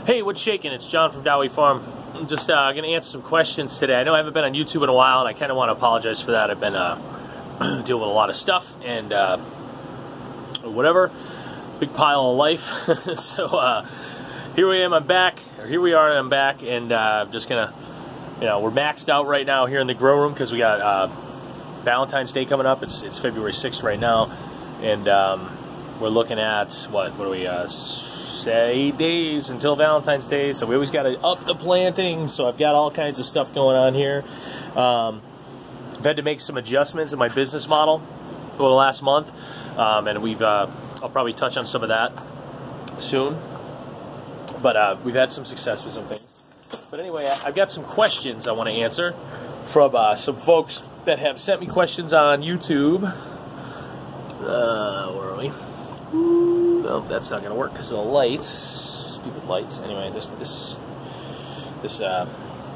Hey, what's shaking? It's John from Dowie Farm. I'm just going to answer some questions today. I know I haven't been on YouTube in a while, and I kind of want to apologize for that. I've been dealing with a lot of stuff and whatever. Big pile of life. So here we are, I'm back, and I'm just going to, we're maxed out right now here in the grow room because we got Valentine's Day coming up. It's February 6th right now, and we're looking at, what do we, 8 days until Valentine's Day, so we always got to up the planting, so I've got all kinds of stuff going on here. I've had to make some adjustments in my business model over the last month, and I'll probably touch on some of that soon, but we've had some success with some things. But anyway, I've got some questions I want to answer from some folks that have sent me questions on YouTube. Where are we? Well, that's not going to work because of the lights. Stupid lights. Anyway, this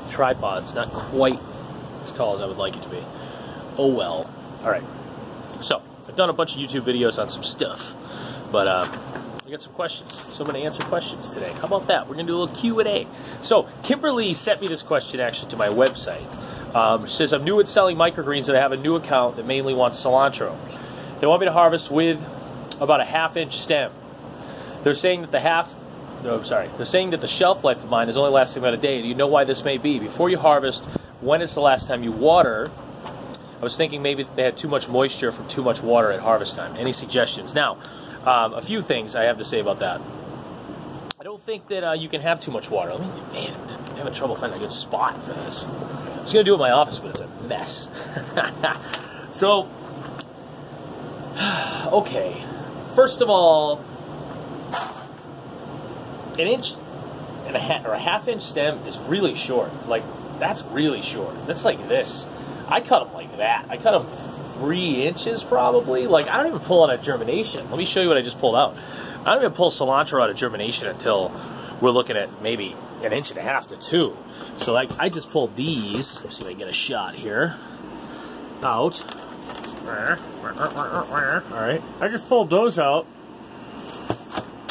tripod's not quite as tall as I would like it to be. Oh well. Alright. So, I've done a bunch of YouTube videos on some stuff. But, I got some questions. So I'm going to answer questions today. How about that? We're going to do a little Q&A. So, Kimberly sent me this question actually to my website. She says, I'm new at selling microgreens and I have a new account that mainly wants cilantro. They want me to harvest with about a ½ inch stem. They're saying that they're saying that the shelf life of mine is only lasting about a day. Do you know why this may be? Before you harvest, when is the last time you water? I was thinking maybe that they had too much moisture from too much water at harvest time. Any suggestions? Now, a few things I have to say about that. I don't think that you can have too much water. Man, I'm having trouble finding a good spot for this. I was going to do it in my office, but it's a mess. So, okay. First of all, an inch and a half, or a ½ inch stem is really short. Like, that's really short. That's like this. I cut them like that. I cut them 3 inches probably. Like, I don't even pull out a germination. Let me show you what I just pulled out. I don't even pull cilantro out of germination until we're looking at maybe an inch and a half to 2. So like, I just pulled these. Let's see if I can get a shot here. Out. Alright, I just pulled those out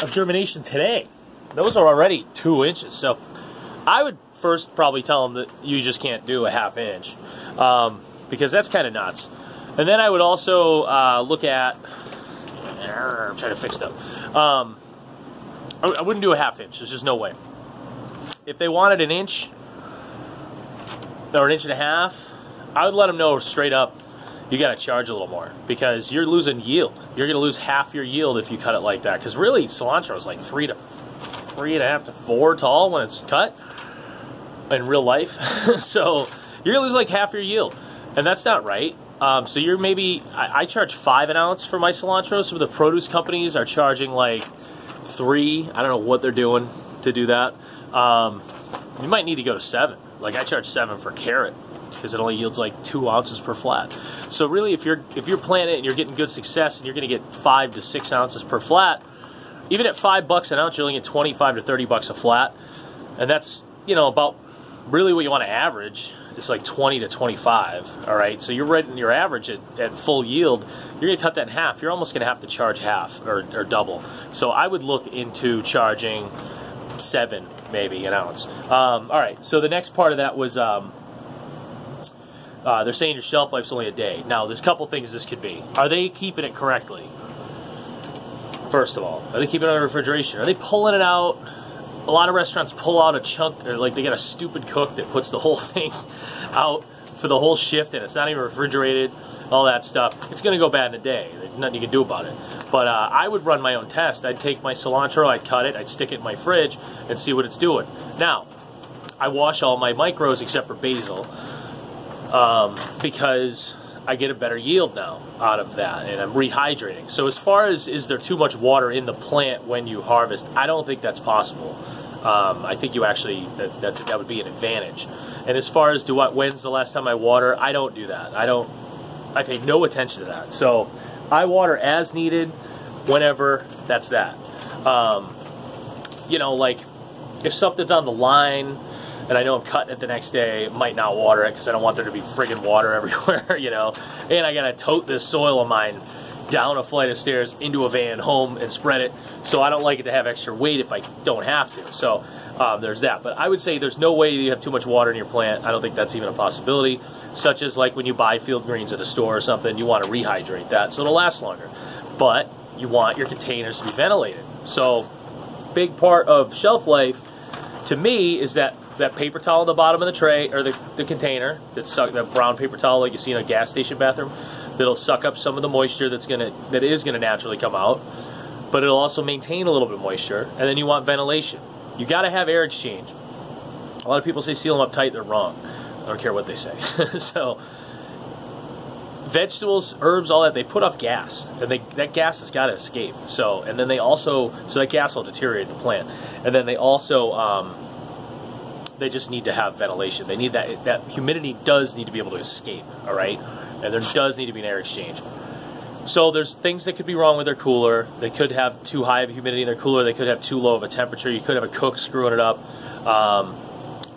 of germination today. Those are already 2 inches. So I would first probably tell them that you just can't do a ½ inch because that's kind of nuts. And then I would also look at, I'm trying to fix them. I wouldn't do a ½ inch. There's just no way. If they wanted an inch or an inch and a half, I would let them know straight up, you got to charge a little more because you're losing yield. You're going to lose half your yield if you cut it like that. Because really, cilantro is like 3.5 to 4 tall when it's cut in real life. So you're going to lose like half your yield. And that's not right. So you're maybe, I charge 5 an ounce for my cilantro. Some of the produce companies are charging like 3. I don't know what they're doing to do that. You might need to go to 7. Like I charge 7 for carrot, because it only yields like 2 ounces per flat. So really, if you're planting it and you're getting good success and you're going to get 5 to 6 ounces per flat, even at $5 an ounce, you're only getting 25 to 30 bucks a flat, and that's about really what you want to average. It's like 20 to 25. All right, so you're rating your average at full yield. You're going to cut that in half. You're almost going to have to charge half or double. So I would look into charging 7 maybe an ounce. All right, so the next part of that was. They're saying your shelf life's only a day. Now, there's a couple things this could be. Are they keeping it correctly? First of all, are they keeping it under refrigeration? Are they pulling it out? A lot of restaurants pull out a chunk, or like they got a stupid cook that puts the whole thing out for the whole shift, and it's not even refrigerated, all that stuff. It's going to go bad in a day. There's nothing you can do about it. But I would run my own test. I'd take my cilantro, I'd cut it, I'd stick it in my fridge, and see what it's doing. Now, I wash all my micros except for basil. Because I get a better yield now out of that, and I'm rehydrating. So as far as is there too much water in the plant when you harvest, I don't think that's possible. I think you actually, that would be an advantage. And as far as when's the last time I water, I don't do that. I pay no attention to that. So I water as needed, whenever, that's that. Like if something's on the line, and I know I'm cutting it the next day, might not water it because I don't want there to be friggin' water everywhere, And I gotta tote this soil of mine, down a flight of stairs, into a van, home, and spread it. So I don't like it to have extra weight if I don't have to. So there's that. But I would say there's no way you have too much water in your plant. I don't think that's even a possibility. Such as like when you buy field greens at a store or something, you want to rehydrate that so it'll last longer. But you want your containers to be ventilated. So big part of shelf life to me is that paper towel on the bottom of the tray, or the container, that brown paper towel like you see in a gas station bathroom, that'll suck up some of the moisture that is gonna naturally come out, but it'll also maintain a little bit of moisture. And then you want ventilation. You gotta have air exchange. A lot of people say seal them up tight, they're wrong. I don't care what they say. So vegetables, herbs, all that, they put off gas, and that gas has got to escape. So, and then they also, so that gas will deteriorate the plant. And then they also, they just need to have ventilation. They need that humidity does need to be able to escape, all right? And there does need to be an air exchange. So there's things that could be wrong with their cooler. They could have too high of humidity in their cooler. They could have too low of a temperature. You could have a cook screwing it up.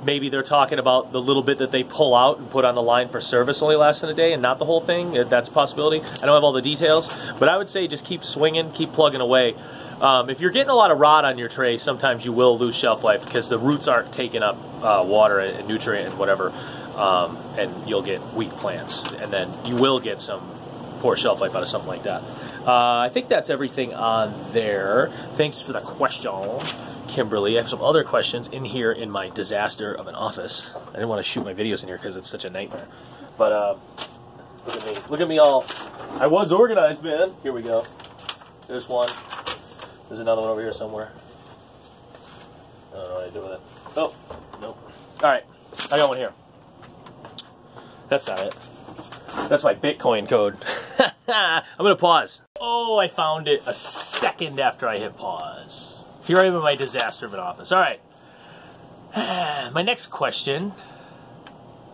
Maybe they're talking about the little bit that they pull out and put on the line for service only lasting a day and not the whole thing. That's a possibility. I don't have all the details, but I would say just keep swinging, keep plugging away. If you're getting a lot of rot on your tray, sometimes you will lose shelf life because the roots aren't taking up water and nutrient and whatever, and you'll get weak plants. And then you will get some poor shelf life out of something like that. I think that's everything on there. Thanks for the question, Kimberly. I have some other questions in here in my disaster of an office. I didn't want to shoot my videos in here because it's such a nightmare. But look at me. Look at me all. I was organized, man. Here we go. There's one. There's another one over here somewhere. I don't know what I do with it. Oh, nope. All right. I got one here. That's not it. That's my Bitcoin code. I'm going to pause. Oh, I found it a second after I hit pause. Here I am in my disaster of an office. All right. My next question.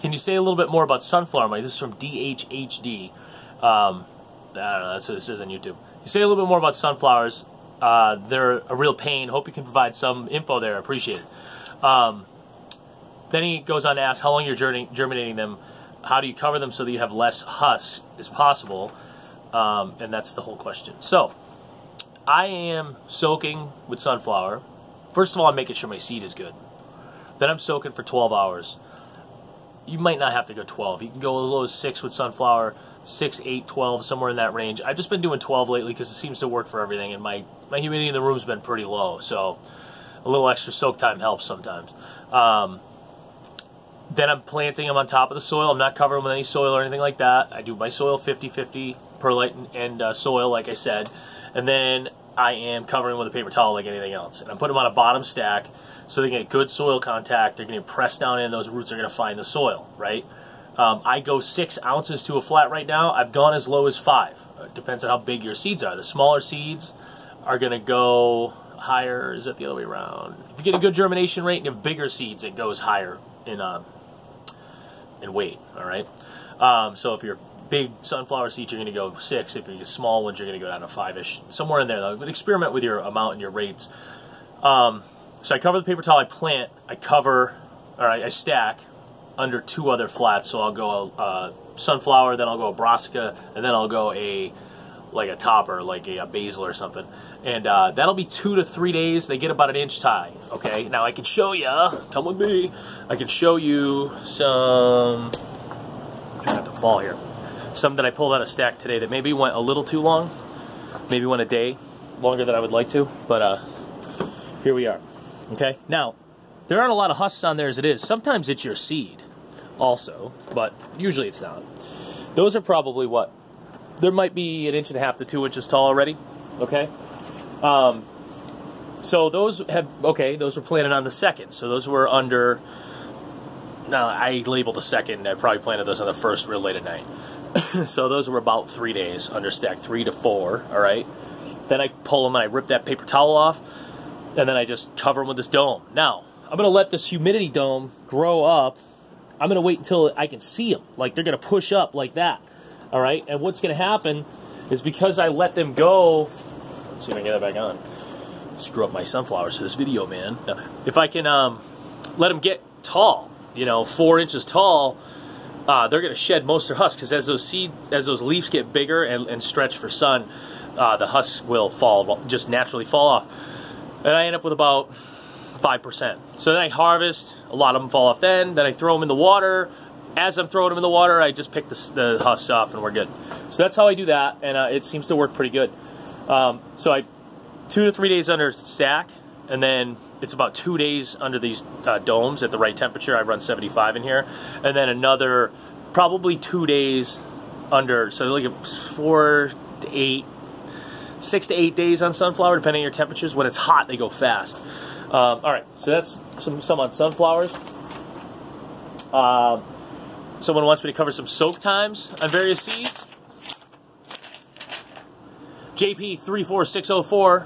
Can you say a little bit more about sunflower money? This is from DHHD. I don't know. That's what it says on YouTube. Can you say a little bit more about sunflowers? They're a real pain. Hope you can provide some info there. Appreciate it. Then he goes on to ask how long you're germinating them. How do you cover them so that you have less husk as possible? And that's the whole question. So, I am soaking with sunflower. First of all, I'm making sure my seed is good. Then I'm soaking for 12 hours. You might not have to go 12. You can go as low as 6 with sunflower, 6, 8, 12, somewhere in that range. I've just been doing 12 lately because it seems to work for everything, and my humidity in the room's been pretty low, so a little extra soak time helps sometimes. Then I'm planting them on top of the soil. I'm not covering them with any soil or anything like that. I do my soil 50-50 perlite and soil, like I said. And then I am covering with a paper towel like anything else. And I'm putting them on a bottom stack so they get good soil contact. They're going to press down in. Those roots are going to find the soil, right? I go 6 ounces to a flat right now. I've gone as low as 5. It depends on how big your seeds are. The smaller seeds are going to go higher. Is that the other way around? If you get a good germination rate and you have bigger seeds, it goes higher in weight, all right? So if you're big sunflower seeds, you're going to go 6. If you're small ones, you're going to go down to 5-ish, somewhere in there, though. But experiment with your amount and your rates. So I cover the paper towel, I plant, I stack under 2 other flats. So I'll go sunflower, then I'll go a brassica, and then I'll go like a topper, like a basil or something. And that'll be 2 to 3 days. They get about 1 inch high, okay? Now I can show you, come with me, I can show you some, I'm trying not to fall here, some that I pulled out of stack today that maybe went a little too long, maybe went a day longer than I would like to, but here we are, okay? Now, there aren't a lot of husks on there as it is. Sometimes it's your seed also, but usually it's not. Those are probably what? There might be 1.5 inches to 2 inches tall already, okay? So those were planted on the 2nd. So those were under, now I labeled the 2nd, I probably planted those on the 1st real late at night. So those were about 3 days under stack, 3 to 4, all right? Then I pull them and I rip that paper towel off, and then I just cover them with this dome. Now, I'm going to let this humidity dome grow up. I'm going to wait until I can see them, like they're going to push up like that. All right, and what's going to happen is because I let them go, let's see if I can get that back on. Screw up my sunflowers for this video, man. Now, if I can let them get tall, 4 inches tall, they're going to shed most of their husks, because as those leaves get bigger and stretch for sun, the husks will just naturally fall off. And I end up with about 5%. So then I harvest, a lot of them fall off then I throw them in the water. As I'm throwing them in the water, I just pick the husks off and we're good. So that's how I do that, and it seems to work pretty good. So I 2 to 3 days under stack, and then it's about 2 days under these domes at the right temperature. I run 75 in here, and then another probably 2 days under, so like 6 to 8 days on sunflower, depending on your temperatures. When it's hot, they go fast. All right, so that's some on sunflowers. Someone wants me to cover some soak times on various seeds. JP34604,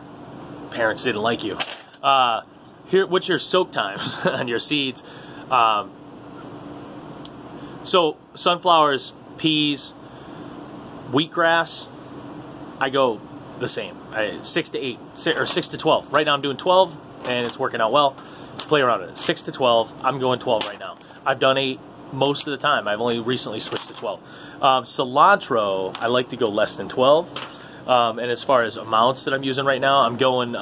parents didn't like you. Here, what's your soak times on your seeds? So sunflowers, peas, wheatgrass, I go the same. 6 to 8, or 6 to 12. Right now I'm doing 12, and it's working out well. Play around with it. 6 to 12. I'm going 12 right now. I've done 8 most of the time. I've only recently switched to 12. Cilantro, I like to go less than 12. And as far as amounts that I'm using right now, I'm going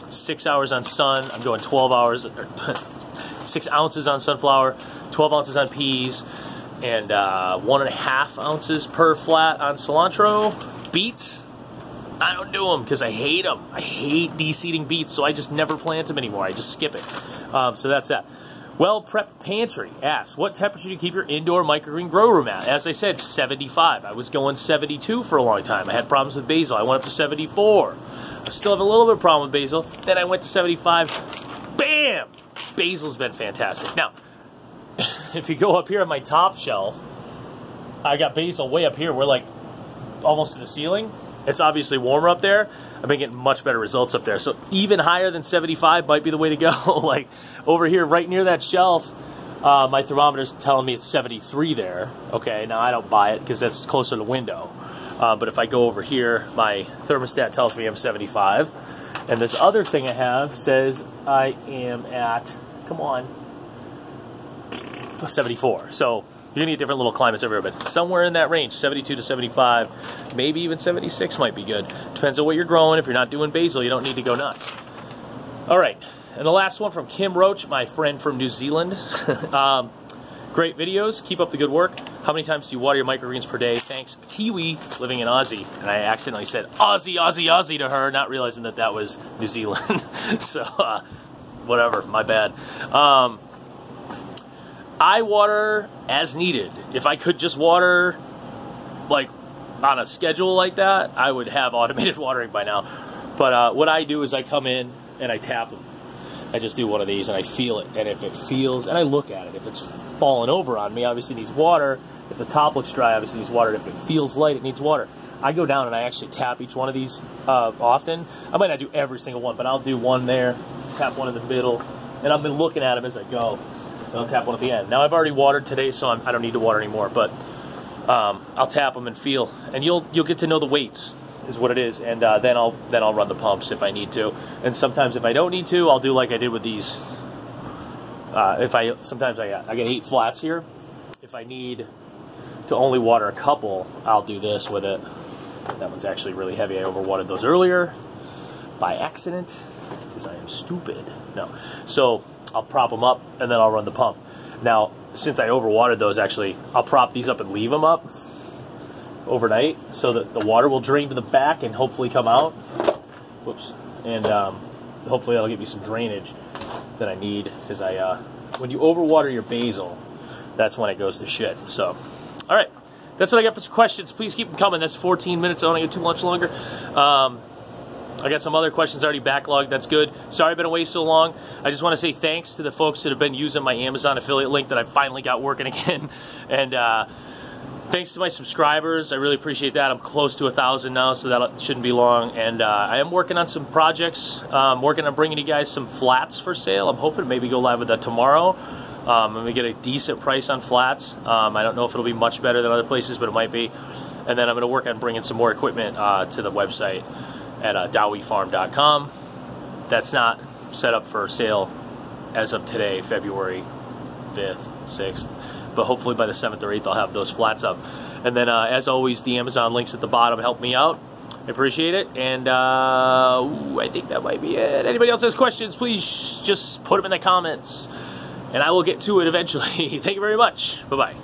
6 hours on sun. I'm going 12 hours, 6 ounces on sunflower, 12 ounces on peas, and 1.5 ounces per flat on cilantro. Beets, I don't do them because I hate them. I hate de-seeding beets, so I just never plant them anymore. I just skip it. So that's that. Well Prepped Pantry asks, what temperature do you keep your indoor microgreen grow room at? As I said, 75. I was going 72 for a long time. I had problems with basil. I went up to 74. I still have a little bit of problem with basil. Then I went to 75. Bam! Basil's been fantastic. Now, if you go up here on my top shelf, I got basil way up here. We're like almost to the ceiling. It's obviously warmer up there. I've been getting much better results up there. So even higher than 75 might be the way to go. Like over here, right near that shelf, my thermometer's telling me it's 73 there. Okay, now I don't buy it because that's closer to the window. But if I go over here, my thermostat tells me I'm 75. And this other thing I have says I am at, come on, 74. So you're going to get different little climates everywhere, but somewhere in that range, 72 to 75, maybe even 76 might be good. Depends on what you're growing. If you're not doing basil, you don't need to go nuts. All right, and the last one from Kim Rauch, my friend from New Zealand. Great videos. Keep up the good work. How many times do you water your microgreens per day? Thanks, Kiwi, living in Aussie. And I accidentally said Aussie, Aussie, Aussie to her, not realizing that that was New Zealand. So, whatever, my bad. I water as needed. If I could just water like on a schedule like that, I would have automated watering by now. But what I do is I come in and I tap them. I just do one of these and I feel it. And if it feels, and I look at it, if it's falling over on me, obviously it needs water. If the top looks dry, obviously it needs water. If it feels light, it needs water. I go down and I actually tap each one of these often. I might not do every single one, but I'll do one there, tap one in the middle, and I've been looking at them as I go. And I'll tap one at the end. Now I've already watered today, so I don't need to water anymore. But I'll tap them and feel, and you'll get to know the weights is what it is. And then I'll run the pumps if I need to. And sometimes if I don't need to, I'll do like I did with these. Sometimes I got 8 flats here. If I need to only water a couple, I'll do this with it. That one's actually really heavy. I overwatered those earlier by accident because I am stupid. No, so I'll prop them up, and then I'll run the pump. Now, since I overwatered those, actually, I'll prop these up and leave them up overnight so that the water will drain to the back and hopefully come out. Whoops. And hopefully that'll give me some drainage that I need, because when you overwater your basil, that's when it goes to shit. So, all right. That's what I got for some questions. Please keep them coming. That's 14 minutes. I don't want to get too much longer. I got some other questions already backlogged. That's good. Sorry I've been away so long. I just want to say thanks to the folks that have been using my Amazon affiliate link that I finally got working again. And thanks to my subscribers. I really appreciate that. I'm close to 1,000 now, so that shouldn't be long. And I am working on some projects. I'm working on bringing you guys some flats for sale. I'm hoping to maybe go live with that tomorrow. I'm going to get a decent price on flats. I don't know if it'll be much better than other places, but it might be. And then I'm going to work on bringing some more equipment to the website at DowieFarm.com. That's not set up for sale as of today, February 5th, 6th. but hopefully by the 7th or 8th I'll have those flats up. And then as always, the Amazon links at the bottom help me out. I appreciate it, and I think that might be it. Anybody else has questions, please just put them in the comments, and I will get to it eventually. Thank you very much. Bye-bye.